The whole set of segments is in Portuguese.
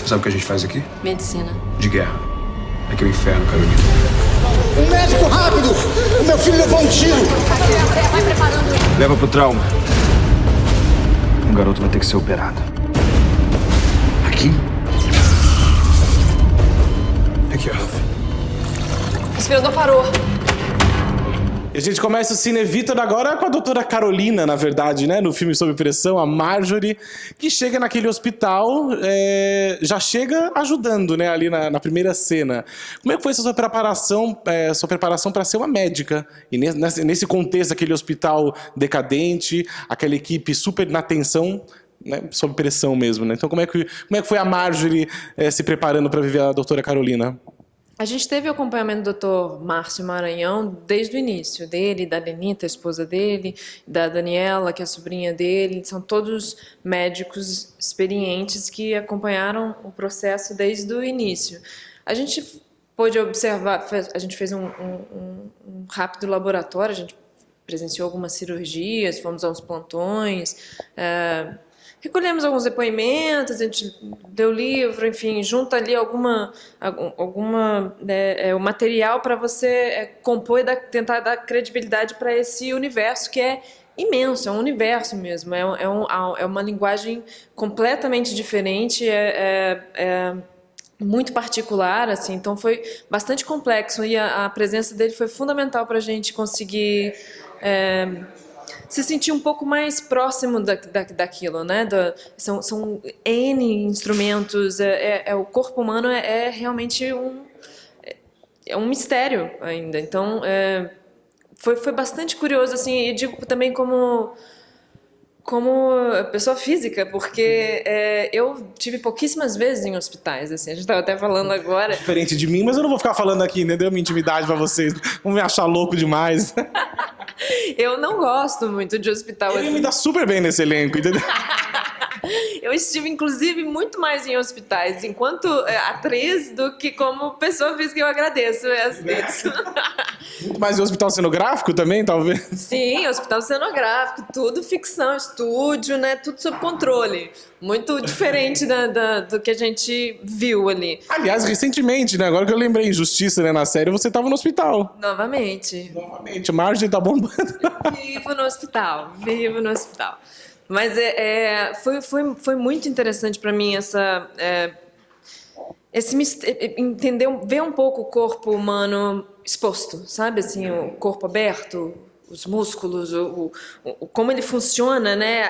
Sabe o que a gente faz aqui? Medicina. De guerra. Aqui é o inferno, Carolina. Um médico, rápido! O meu filho levou um tiro! Vai preparando ele. Leva pro trauma. Um garoto vai ter que ser operado. Aqui? Aqui, ó. O respirador parou. A gente começa o Cine Vitor agora com a doutora Carolina, na verdade, né? No filme Sob Pressão, a Marjorie, que chega naquele hospital, já chega ajudando, né? Ali na primeira cena. Como é que foi essa sua preparação para ser uma médica? E nesse contexto, aquele hospital decadente, aquela equipe super na tensão, né? Sob pressão mesmo, né? Então como é que foi a Marjorie se preparando para viver a doutora Carolina? A gente teve o acompanhamento do Dr. Márcio Maranhão desde o início, dele, da Lenita, a esposa dele, da Daniela, que é a sobrinha dele. São todos médicos experientes que acompanharam o processo desde o início. A gente pôde observar, a gente fez um rápido laboratório, a gente presenciou algumas cirurgias, fomos a uns plantões, recolhemos alguns depoimentos, a gente deu livro, enfim, junta ali o material para você compor e tentar dar credibilidade para esse universo que é imenso, é um universo mesmo, é uma linguagem completamente diferente, muito particular, assim, então foi bastante complexo e a presença dele foi fundamental para a gente conseguir se sentir um pouco mais próximo daquilo, né? São N instrumentos, o corpo humano é realmente um mistério ainda. Então, foi bastante curioso, assim, e digo também como pessoa física, porque eu tive pouquíssimas vezes em hospitais, assim, a gente estava até falando agora. Diferente de mim, mas eu não vou ficar falando aqui, entendeu? Minha intimidade pra vocês, vão me achar louco demais. Eu não gosto muito de hospital. Ele me dá super bem nesse elenco, entendeu? Eu estive, inclusive, muito mais em hospitais enquanto atriz do que como pessoa física. Eu agradeço isso. Muito mais em hospital cenográfico também, talvez? Sim, hospital cenográfico, tudo ficção, estúdio, né? Tudo sob controle. Muito diferente do que a gente viu ali. Aliás, recentemente, né? Agora que eu lembrei, Justiça, né? Na série, você tava no hospital. Novamente. Margem tá bombando. Vivo no hospital. Mas foi muito interessante para mim entender, ver um pouco o corpo humano exposto, sabe, assim, o corpo aberto, os músculos, como ele funciona, né?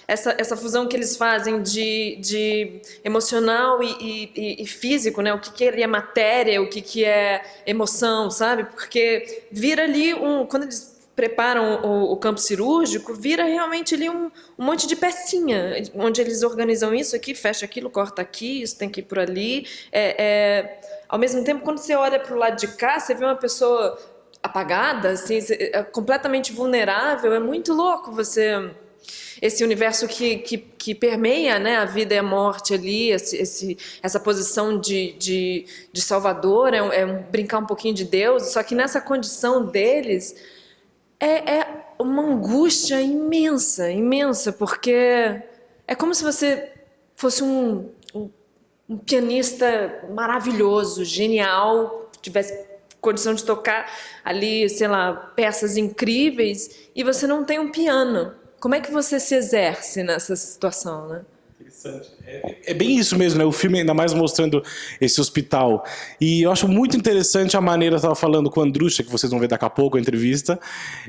Essa fusão que eles fazem de emocional e físico, né? O que ele é matéria, o que é emoção, sabe? Porque vira ali quando eles preparam o campo cirúrgico, vira realmente ali um monte de pecinha, onde eles organizam isso aqui, fecha aquilo, corta aqui, isso tem que ir por ali. Ao mesmo tempo, quando você olha para o lado de cá, você vê uma pessoa apagada, assim, completamente vulnerável. É muito louco esse universo que permeia, né, a vida e a morte ali, essa posição de salvador, brincar um pouquinho de Deus, só que nessa condição deles é uma angústia imensa, porque é como se você fosse um pianista maravilhoso, genial, tivesse condição de tocar ali, sei lá, peças incríveis, e você não tem um piano. Como é que você se exerce nessa situação, né? Interessante. É bem isso mesmo, né? O filme ainda mais mostrando esse hospital. E eu acho muito interessante a maneira, eu estava falando com a Andrusha, que vocês vão ver daqui a pouco a entrevista,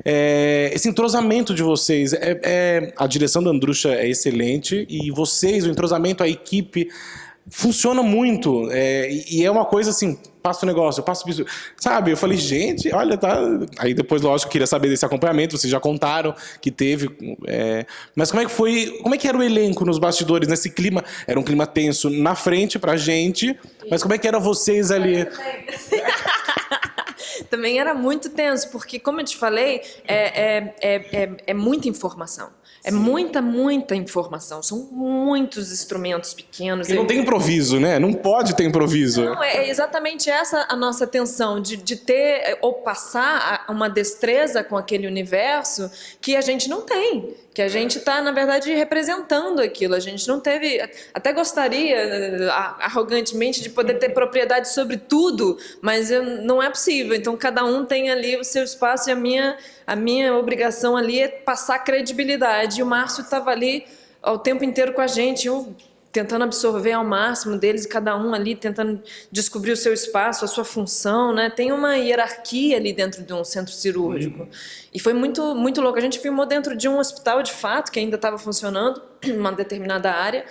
esse entrosamento de vocês. A direção da Andrusha é excelente, e vocês, o entrosamento, a equipe, funciona muito. E é uma coisa assim, passa o negócio, eu passo isso. Sabe, eu falei, gente, olha, tá. Aí depois, lógico, eu queria saber desse acompanhamento, vocês já contaram que teve. Mas como é que foi? Como é que era o elenco nos bastidores, nesse clima? Era um clima tenso na frente pra gente, mas como é que eram vocês ali? Também era muito tenso, porque, como eu te falei, é muita informação. É muita informação. São muitos instrumentos pequenos. E não tem improviso, né? Não pode ter improviso. Não, é exatamente essa a nossa tensão, de ter ou passar uma destreza com aquele universo que a gente não tem. que a gente está, na verdade, representando aquilo. A gente não teve... Até gostaria, arrogantemente, de poder ter propriedade sobre tudo, mas não é possível. Então, cada um tem ali o seu espaço e a minha obrigação ali é passar credibilidade. E o Márcio estava ali o tempo inteiro com a gente, eu tentando absorver ao máximo deles, e cada um ali tentando descobrir o seu espaço, a sua função, né? Tem uma hierarquia ali dentro de um centro cirúrgico. E foi muito, muito louco. A gente filmou dentro de um hospital, de fato, que ainda estava funcionando, uma determinada área,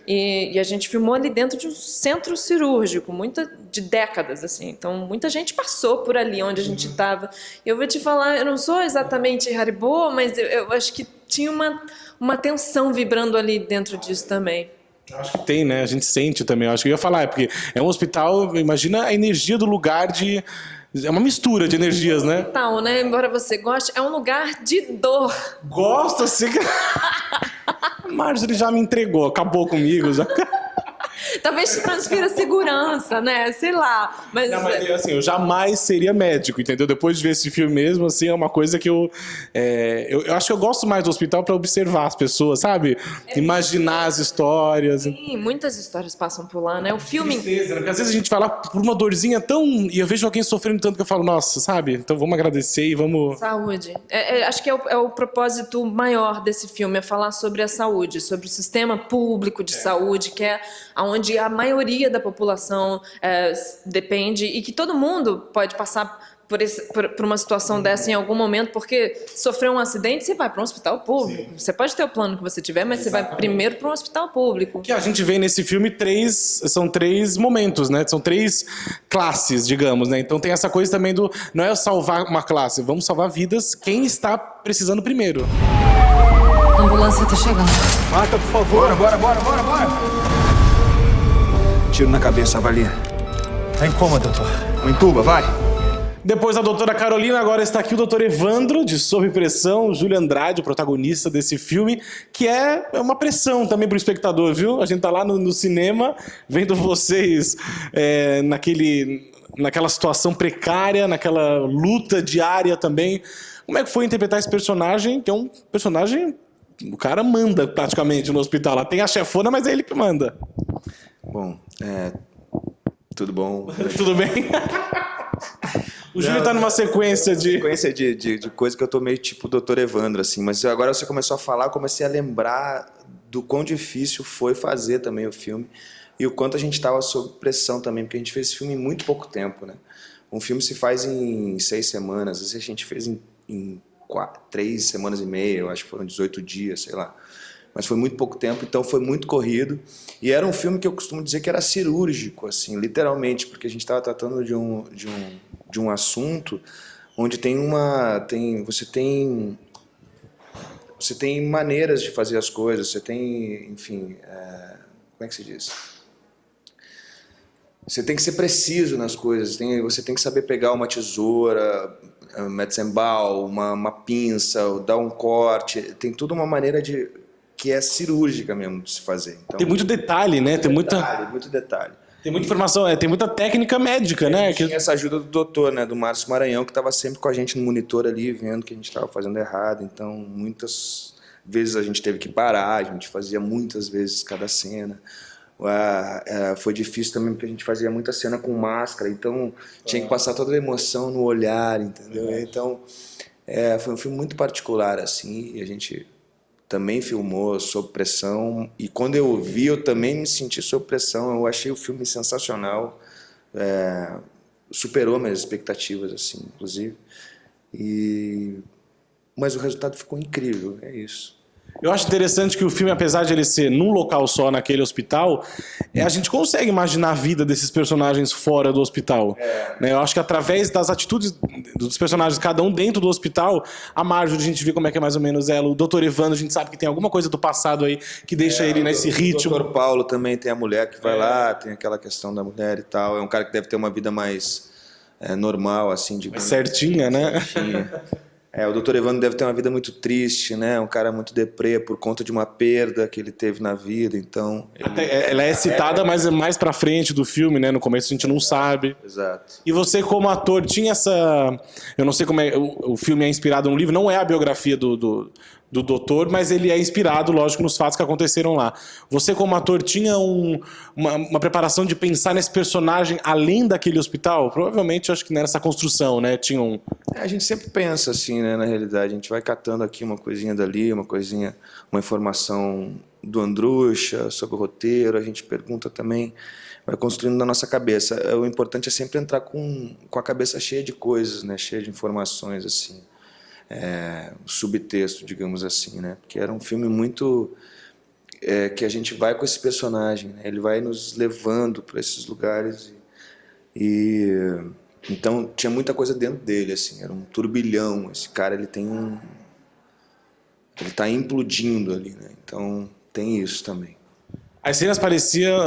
e a gente filmou ali dentro de um centro cirúrgico, de décadas, assim. Então, muita gente passou por ali onde a gente estava. Eu vou te falar, eu não sou exatamente Haribo, mas eu acho que tinha uma tensão vibrando ali dentro disso também. Acho que tem, né? A gente sente também. Acho que eu ia falar, porque é um hospital, imagina a energia do lugar de... É uma mistura de energias, né? Tal, né? Embora você goste, é um lugar de dor. Gosto, assim... Marjorie já me entregou, acabou comigo, já... Talvez transfira segurança, né? Sei lá. Mas assim, eu jamais seria médico, entendeu? Depois de ver esse filme mesmo, assim, é uma coisa que eu acho que eu gosto mais do hospital para observar as pessoas, sabe? Imaginar as histórias. Sim, muitas histórias passam por lá, né? O filme... Tristeza, né? Porque às vezes a gente vai lá por uma dorzinha tão... E eu vejo alguém sofrendo tanto que eu falo, nossa, sabe? Então vamos agradecer e vamos... Saúde. Acho que é o propósito maior desse filme, é falar sobre a saúde, sobre o sistema público de saúde, que é onde a maioria da população depende, e que todo mundo pode passar por uma situação dessa em algum momento, porque sofreu um acidente, você vai para um hospital público. Sim. Você pode ter o plano que você tiver, mas Exatamente. Você vai primeiro para um hospital público. Que a gente vê nesse filme são três momentos, né? São três classes, digamos, né? Então tem essa coisa também não é salvar uma classe, vamos salvar vidas, quem está precisando primeiro. A ambulância tá chegando. Marta, por favor. Bora. Tiro na cabeça, avalia. Tá em coma, doutor. Entuba, vai. Depois da doutora Carolina, agora está aqui o doutor Evandro, de Sob Pressão, Júlio Andrade, o protagonista desse filme, que é uma pressão também para o espectador, viu? A gente tá lá no cinema, vendo vocês naquela situação precária, naquela luta diária também. Como é que foi interpretar esse personagem, que é um personagem... O cara manda praticamente no hospital. Lá tem a chefona, mas é ele que manda. Bom, tudo bom? Tudo bem? O Júlio tá numa sequência de coisa que eu tô meio tipo o Dr. Evandro, assim. Mas agora você começou a falar, eu comecei a lembrar do quão difícil foi fazer também o filme. E o quanto a gente tava sob pressão também, porque a gente fez esse filme em muito pouco tempo, né? Um filme se faz em 6 semanas, às vezes a gente fez em 3 semanas e meia, eu acho que foram 18 dias, sei lá. Mas foi muito pouco tempo, então foi muito corrido. E era um filme que eu costumo dizer que era cirúrgico, assim, literalmente, porque a gente estava tratando de um assunto onde você tem maneiras de fazer as coisas, você tem, enfim, como é que se diz? Você tem que ser preciso nas coisas, você tem que saber pegar uma tesoura, Metzenbaum, uma pinça, dar um corte, tem toda uma maneira que é cirúrgica mesmo de se fazer. Então, tem muito detalhe, né? Muito detalhe. Tem muita informação, tem muita técnica médica, né? Tinha essa ajuda do doutor, né? Do Márcio Maranhão, que estava sempre com a gente no monitor ali, vendo que a gente estava fazendo errado. Então, muitas vezes a gente teve que parar, a gente fazia muitas vezes cada cena. Foi difícil também porque a gente fazia muita cena com máscara, então tinha que passar toda a emoção no olhar, entendeu? Então, foi um filme muito particular, assim, e a gente também filmou sob pressão, e quando eu vi, eu também me senti sob pressão. Eu achei o filme sensacional, superou minhas expectativas, assim, inclusive, mas o resultado ficou incrível, é isso. Eu acho interessante que o filme, apesar de ele ser num local só, naquele hospital, a gente consegue imaginar a vida desses personagens fora do hospital. Né? Eu acho que através das atitudes dos personagens, cada um dentro do hospital, a Marjorie, a gente vê como é que é mais ou menos ela, o Dr. Evandro, a gente sabe que tem alguma coisa do passado aí que deixa ele nesse ritmo. O Dr. Paulo também tem a mulher que vai lá, tem aquela questão da mulher e tal. É um cara que deve ter uma vida mais normal, assim. Certinha, né? Certinha. O Dr. Evandro deve ter uma vida muito triste, né? Um cara muito deprê por conta de uma perda que ele teve na vida, então... Ela é citada, mas é mais pra frente do filme, né? No começo a gente não sabe. Exato. E você, como ator, tinha essa... Eu não sei como é... O filme é inspirado num livro, não é a biografia do do doutor, mas ele é inspirado, lógico, nos fatos que aconteceram lá. Você, como ator, tinha uma preparação de pensar nesse personagem além daquele hospital? Provavelmente, eu acho que nessa construção, né? Tinha um... A gente sempre pensa assim, né, na realidade. A gente vai catando aqui uma coisinha dali, uma informação do Andrucha sobre o roteiro, a gente pergunta também, vai construindo na nossa cabeça. O importante é sempre entrar com a cabeça cheia de coisas, né, cheia de informações, assim. Subtexto, digamos assim, né? Porque era um filme muito que a gente vai com esse personagem, né? Ele vai nos levando para esses lugares e então tinha muita coisa dentro dele, assim, era um turbilhão. Esse cara, ele tá implodindo ali, né? Então tem isso também. As cenas pareciam,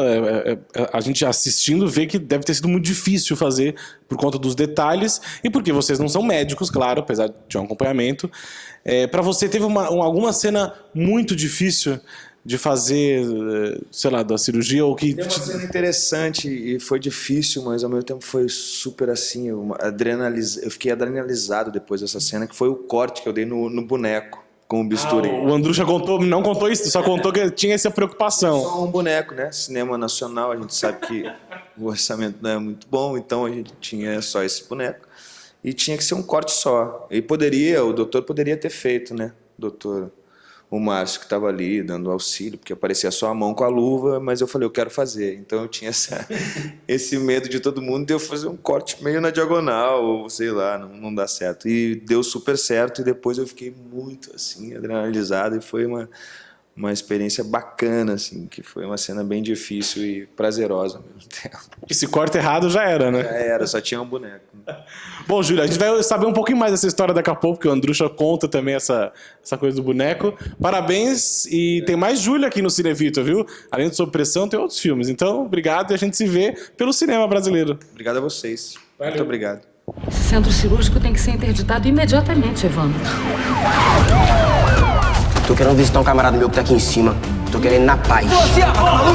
a gente assistindo vê que deve ter sido muito difícil fazer por conta dos detalhes e porque vocês não são médicos, claro, apesar de um acompanhamento. Para você, teve alguma cena muito difícil de fazer, sei lá, da cirurgia? Ou que... Tem uma cena interessante e foi difícil, mas ao mesmo tempo foi super assim, eu fiquei adrenalizado depois dessa cena, que foi o corte que eu dei no boneco. Com o bisturi. O Andrucha não contou isso, só contou que tinha essa preocupação. Só um boneco, né? Cinema nacional, a gente sabe que o orçamento não é muito bom, então a gente tinha só esse boneco. E tinha que ser um corte só. E o doutor poderia ter feito, né? O Márcio, que estava ali dando auxílio, porque aparecia só a mão com a luva, mas eu falei, eu quero fazer. Então eu tinha esse medo de todo mundo de eu fazer um corte meio na diagonal, ou sei lá, não dá certo. E deu super certo, e depois eu fiquei muito assim, adrenalizado, e foi uma experiência bacana, assim, que foi uma cena bem difícil e prazerosa ao mesmo tempo. E se corta errado, já era, né? Já era, só tinha um boneco. Bom, Júlia, a gente vai saber um pouquinho mais dessa história daqui a pouco, porque o Andrucha conta também essa coisa do boneco. Parabéns, e tem mais Júlia aqui no Cinevito, viu? Além do Sob Pressão, tem outros filmes. Então, obrigado, e a gente se vê pelo cinema brasileiro. Obrigado a vocês. Valeu. Muito obrigado. Esse centro cirúrgico tem que ser interditado imediatamente, Evandro. Tô querendo visitar um camarada meu que tá aqui em cima. Tô querendo ir na paz. Você é maluco?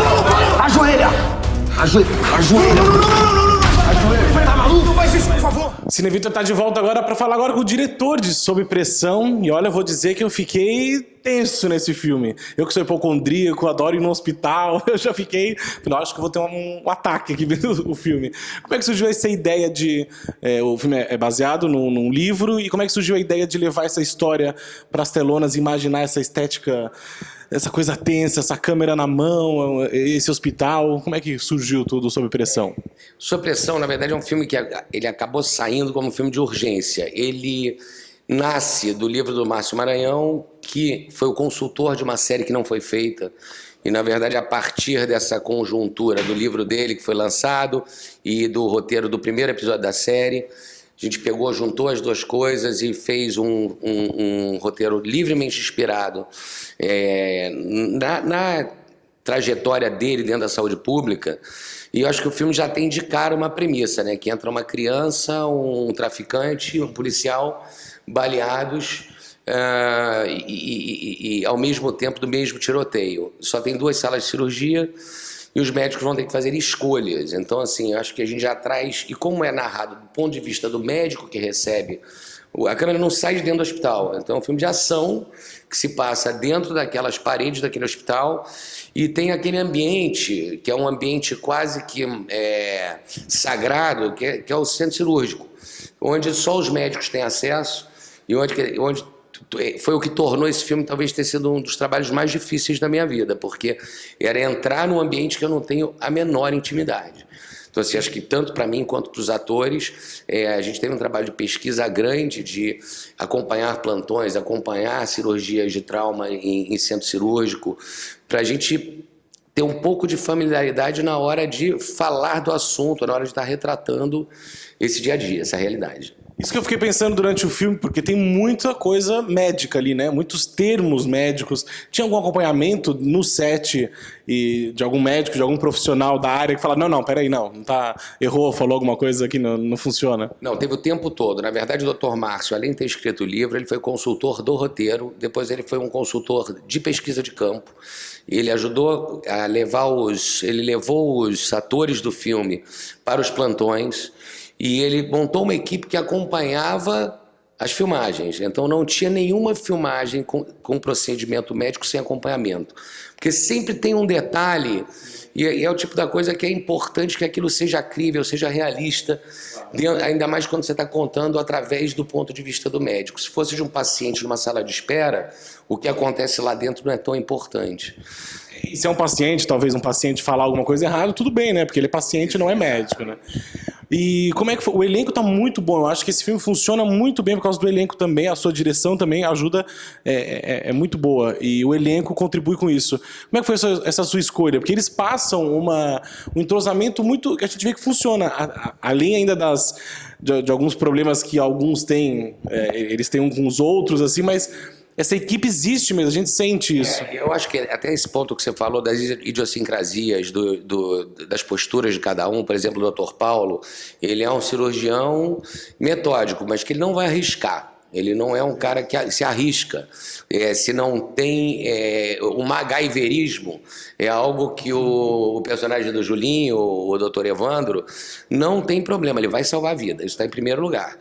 Não! Ajoelha! Ajoelha! Tá maluco? Não faz isso, por favor! Cinevito tá de volta agora para falar agora com o diretor de Sob Pressão. E olha, eu vou dizer que eu fiquei tenso nesse filme. Eu que sou hipocondríaco, adoro ir no hospital, eu já fiquei... acho que eu vou ter um ataque aqui vendo o filme. Como é que surgiu essa ideia de... o filme é baseado num livro, e como é que surgiu a ideia de levar essa história para as telonas e imaginar essa estética, essa coisa tensa, essa câmera na mão, esse hospital? Como é que surgiu tudo Sob Pressão? Sob Pressão, na verdade, é um filme que ele acabou saindo como um filme de urgência. Ele nasce do livro do Márcio Maranhão, que foi o consultor de uma série que não foi feita. E, na verdade, a partir dessa conjuntura do livro dele, que foi lançado, e do roteiro do primeiro episódio da série, a gente pegou, juntou as duas coisas e fez um roteiro livremente inspirado na trajetória dele dentro da saúde pública. E eu acho que o filme já tem de cara uma premissa, né? Que entra uma criança, um traficante, um policial baleados e ao mesmo tempo do mesmo tiroteio. Só tem 2 salas de cirurgia e os médicos vão ter que fazer escolhas. Então, assim, acho que a gente já traz... E como é narrado do ponto de vista do médico que recebe, a câmera não sai de dentro do hospital. Então é um filme de ação que se passa dentro daquelas paredes daquele hospital e tem aquele ambiente, que é um ambiente quase que sagrado, que é o centro cirúrgico, onde só os médicos têm acesso e onde foi o que tornou esse filme talvez ter sido um dos trabalhos mais difíceis da minha vida, porque era entrar num ambiente que eu não tenho a menor intimidade. Então, assim, acho que tanto para mim quanto para os atores, a gente teve um trabalho de pesquisa grande de acompanhar plantões, acompanhar cirurgias de trauma em centro cirúrgico, para a gente ter um pouco de familiaridade na hora de falar do assunto, na hora de estar retratando esse dia a dia, essa realidade. Isso que eu fiquei pensando durante o filme, porque tem muita coisa médica ali, né? Muitos termos médicos. Tinha algum acompanhamento no set e de algum médico, de algum profissional da área que fala, não, peraí, não tá, errou, falou alguma coisa aqui, não funciona? Não, teve o tempo todo. Na verdade, o Dr. Márcio, além de ter escrito o livro, ele foi consultor do roteiro, depois ele foi um consultor de pesquisa de campo. Ele ajudou a ele levou os atores do filme para os plantões, e ele montou uma equipe que acompanhava as filmagens. Então não tinha nenhuma filmagem com procedimento médico sem acompanhamento. Porque sempre tem um detalhe, e é o tipo da coisa que é importante que aquilo seja crível, seja realista, ainda mais quando você está contando através do ponto de vista do médico. Se fosse de um paciente numa sala de espera, o que acontece lá dentro não é tão importante. E se é um paciente, talvez um paciente falar alguma coisa errada, tudo bem, né? Porque ele é paciente, não é médico, né? E como é que foi? O elenco tá muito bom. Eu acho que esse filme funciona muito bem por causa do elenco também. A sua direção também ajuda, é muito boa. E o elenco contribui com isso. Como é que foi essa sua escolha? Porque eles passam um entrosamento muito... que a gente vê que funciona. Além ainda de alguns problemas que alguns têm, eles têm uns com os outros, assim, mas... essa equipe existe mesmo, a gente sente isso. Eu acho que até esse ponto que você falou das idiosincrasias, das posturas de cada um, por exemplo, o Dr. Paulo, ele é um cirurgião metódico, mas que ele não vai arriscar. Ele não é um cara que se arrisca. Se não tem o MacGyverismo, é algo que o personagem do Julinho, o Dr. Evandro, não tem problema, ele vai salvar a vida, isso está em primeiro lugar.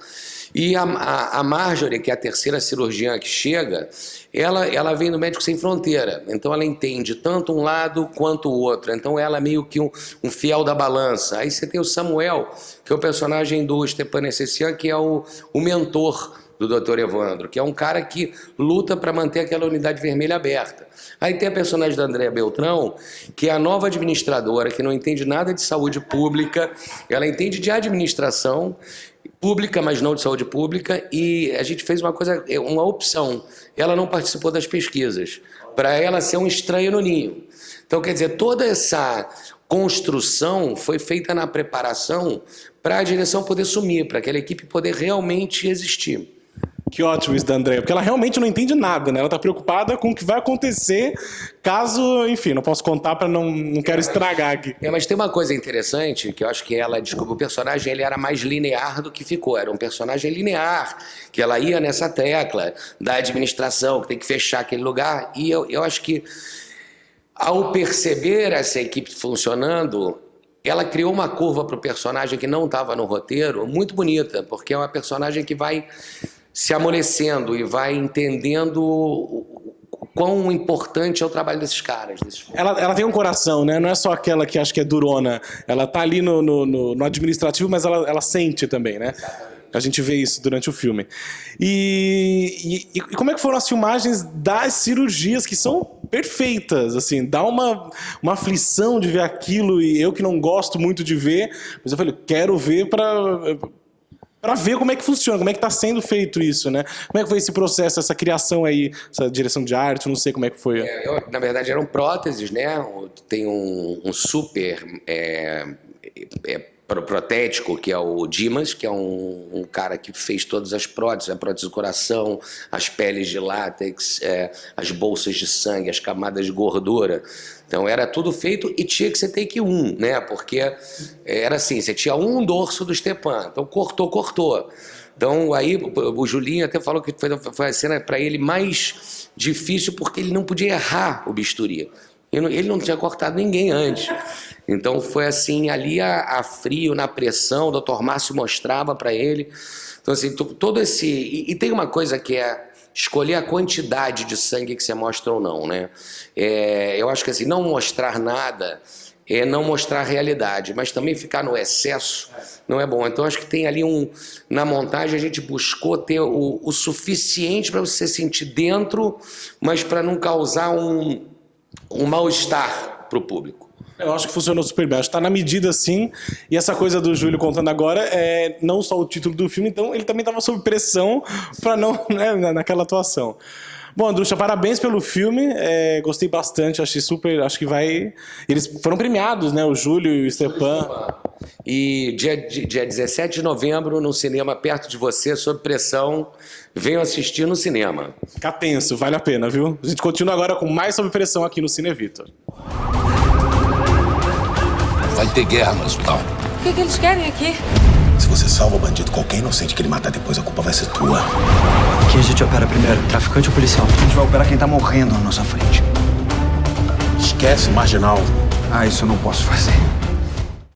E a Marjorie, que é a terceira cirurgiã que chega, ela vem do Médicos Sem Fronteira, então ela entende tanto um lado quanto o outro, então ela é meio que um fiel da balança. Aí você tem o Samuel, que é o personagem do Stepan Essessian, que é o mentor do Dr. Evandro, que é um cara que luta para manter aquela unidade vermelha aberta. Aí tem a personagem da Andréa Beltrão, que é a nova administradora, que não entende nada de saúde pública, ela entende de administração pública, mas não de saúde pública, e a gente fez uma opção. Ela não participou das pesquisas, para ela ser um estranho no ninho. Então, quer dizer, toda essa construção foi feita na preparação para a direção poder sumir, para aquela equipe poder realmente existir. Que ótimo isso da Andréa, porque ela realmente não entende nada, né? Ela tá preocupada com o que vai acontecer caso, enfim, não posso contar para não quero estragar aqui. Mas tem uma coisa interessante, que eu acho que ela descobriu, o personagem ele era mais linear do que ficou, era um personagem linear, que ela ia nessa tecla da administração, que tem que fechar aquele lugar, e eu acho que ao perceber essa equipe funcionando, ela criou uma curva para o personagem que não estava no roteiro, muito bonita, porque é uma personagem que vai se amolecendo e vai entendendo o quão importante é o trabalho desses caras. Ela tem um coração, né? Não é só aquela que acha que é durona. Ela tá ali no administrativo, mas ela sente também, né? A gente vê isso durante o filme. E como é que foram as filmagens das cirurgias, que são perfeitas, assim, dá uma aflição de ver aquilo, e eu que não gosto muito de ver, mas eu falei, quero ver para ver como é que funciona, como é que está sendo feito isso, né? Como é que foi esse processo, essa criação aí, essa direção de arte, eu não sei como é que foi. Na verdade, eram próteses, né? Tem um super protético, que é o Dimas, que é um cara que fez todas as próteses, a prótese do coração, as peles de látex, as bolsas de sangue, as camadas de gordura. Então era tudo feito e tinha que ser take 1, né? Porque era assim, você tinha um dorso do Stepan, então cortou. Então aí o Julinho até falou que foi a cena para ele mais difícil porque ele não podia errar o bisturi. Ele não tinha cortado ninguém antes. Então foi assim, ali a frio, na pressão, o Dr. Márcio mostrava para ele. Então assim, todo esse... E tem uma coisa que é escolher a quantidade de sangue que você mostra ou não, né? Eu acho que assim, não mostrar nada é não mostrar a realidade, mas também ficar no excesso não é bom. Então acho que tem ali na montagem a gente buscou ter o suficiente para você sentir dentro, mas para não causar um mal-estar para o público. Eu acho que funcionou super bem, acho que tá na medida sim, e essa coisa do Júlio contando agora é não só o título do filme, então ele também estava sob pressão para não, né, naquela atuação. Bom, Andrucha, parabéns pelo filme, gostei bastante, acho que vai... Eles foram premiados, né, o Júlio e o Stepan. E dia 17 de novembro, no cinema perto de você, sob pressão, venham assistir no cinema. Fica tenso, vale a pena, viu? A gente continua agora com mais Sob Pressão aqui no Cine Vitor. Vai ter guerra no hospital. O que eles querem aqui? Se você salva o bandido, qualquer inocente que ele matar depois, a culpa vai ser tua. Quem a gente opera primeiro? Traficante ou policial? A gente vai operar quem tá morrendo na nossa frente. Esquece, marginal. Ah, isso eu não posso fazer.